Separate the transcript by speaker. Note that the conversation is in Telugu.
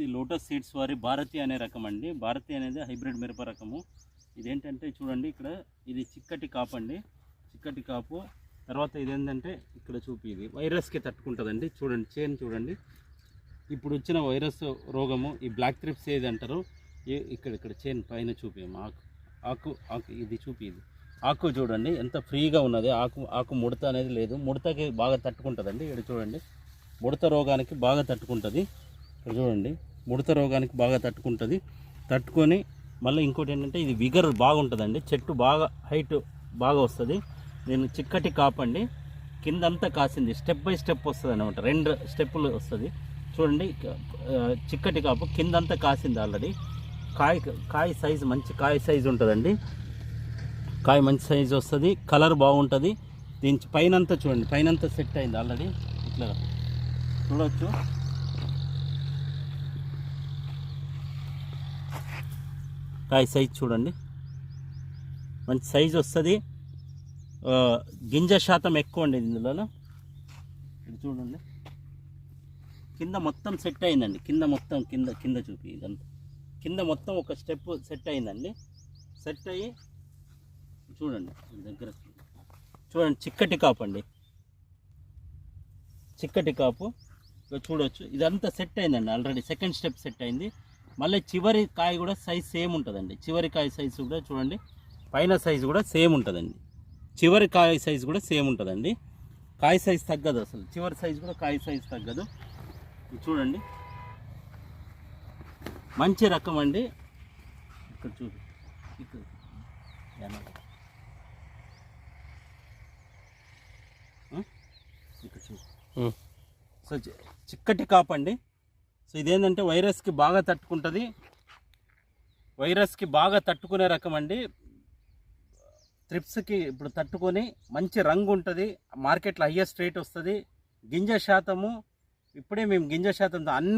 Speaker 1: ఇది లోటస్ సీడ్స్ వారి భారతి అనే రకం అండి. భారతి అనేది హైబ్రిడ్ మిరప రకము. ఇదేంటంటే చూడండి, ఇక్కడ ఇది చిక్కటి కాపు అండి, చిక్కటి కాపు. తర్వాత ఇదేంటంటే ఇక్కడ చూపి ఇది వైరస్కి తట్టుకుంటుందండి. చూడండి చేను చూడండి, ఇప్పుడు వచ్చిన వైరస్ రోగము ఈ బ్లాక్ త్రిప్స్ ఏది అంటారు, ఇక్కడ చేను పైన చూపేము ఆకు ఇది చూపి ఇది ఆకు చూడండి ఎంత ఫ్రీగా ఉన్నది. ఆకు ముడత అనేది లేదు, ముడతకి బాగా తట్టుకుంటుందండి. ఇక్కడ చూడండి ముడత రోగానికి బాగా తట్టుకుంటుంది. ఇక్కడ చూడండి ముడత రోగానికి బాగా తట్టుకొని మళ్ళీ ఇంకోటి ఏంటంటే ఇది విగర్ బాగుంటుందండి, చెట్టు బాగా హైట్ బాగా వస్తుంది. నేను చిక్కటి కాపండి, కిందంతా కాసింది, స్టెప్ బై స్టెప్ వస్తుంది అనమాట, 2 స్టెప్పులు వస్తుంది. చూడండి చిక్కటి కాపు కిందంతా కాసింది ఆల్రెడీ. కాయ సైజు మంచి కాయ సైజు ఉంటుందండి, కాయ మంచి సైజు వస్తుంది, కలర్ బాగుంటుంది. దీని పైనంతా చూడండి, పైనంతా సెట్ అయింది ఆల్రెడీ. ఇట్లా చూడవచ్చు, కాయ సైజు చూడండి మంచి సైజు వస్తుంది. గింజ శాతం ఎక్కువ అండి ఇందులో. ఇది చూడండి కింద మొత్తం సెట్ అయిందండి, కింద మొత్తం కింద చూపి ఇదంతా కింద మొత్తం ఒక స్టెప్ సెట్ అయిందండి. సెట్ అయ్యి చూడండి దగ్గర చూడండి చిక్కటి కాపు అండి, చిక్కటి కాపు చూడవచ్చు. ఇదంతా సెట్ అయిందండి ఆల్రెడీ, సెకండ్ స్టెప్ సెట్ అయింది. మళ్ళీ చివరి కాయ కూడా సైజ్ సేమ్ ఉంటుందండి. చివరి కాయ సైజు కూడా చూడండి, పైన సైజు కూడా సేమ్ ఉంటుందండి, చివరి కాయ సైజు కూడా సేమ్ ఉంటుందండి. కాయ సైజు తగ్గదు అసలు, చివరి సైజు కూడా కాయ సైజు తగ్గదు. చూడండి మంచి రకం అండి. ఇక్కడ చూడు, ఇక్కడ చూడు. సో చిక్కటి కాపండి. సో ఇదేంటంటే వైరస్కి బాగా తట్టుకుంటుంది, వైరస్కి బాగా తట్టుకునే రకం అండి. త్రిప్స్కి ఇప్పుడు తట్టుకొని మంచి రంగు ఉంటుంది, మార్కెట్లో హయ్యెస్ట్ రేట్ వస్తుంది. గింజ శాతము ఇప్పుడే మేము గింజ శాతంతో అన్ని